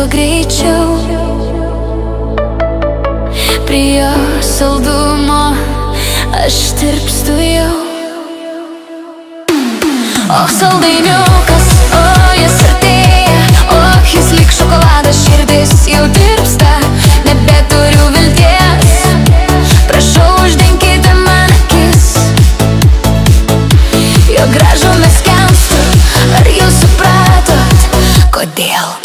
kuo greičiau prie jo saldumo aš tirpstu jau. O saldainiukas, o jis artėja, o jis lyg šokoladas, širdis jau tirpsta, nebeturiu vilties. Prašau, uždenkite man akis, jo gražume skęstu, ar jau supratot, kodėl?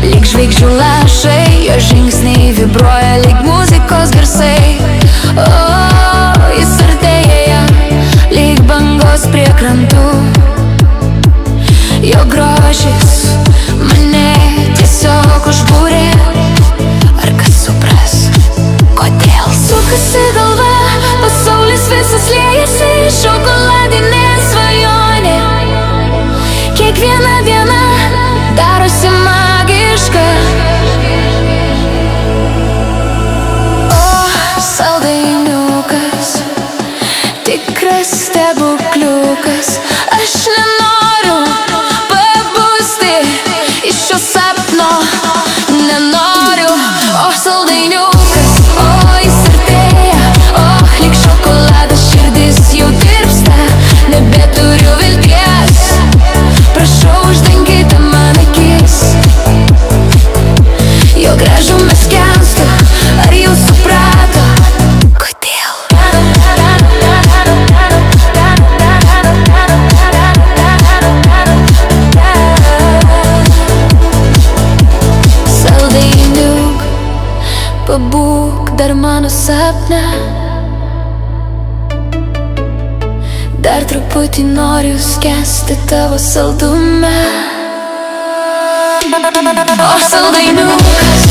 Lyg žvaigždžių lašai, jo žingsniai vibruoja lyg muzikos garsai. O, jis artėja, lyg bangos prie krantų. Jo grožis mane tiesiog užbūrė. Ar kas supras, kodėl? Sukasi galva, pasaulis visas liejasi, šokoladinė svajonė. Kiekviena diena darosi magiška. O, saldainiukas, tikras stebukliukas, aš nenoriu pabusti iš šio sapno, nenoriu. O, saldainiukas, o, jis artėja, o, lyg šokoladas, širdis jau tirpsta, nebeturiu vilties. Prašau, uždenkite man akis, jo gražume skęstu, ar jau suprato, kodėl? Saldainiuk, pabūk dar mano sapne, dar truputį noriu skęsti tavo saldume. O, saldainiukas,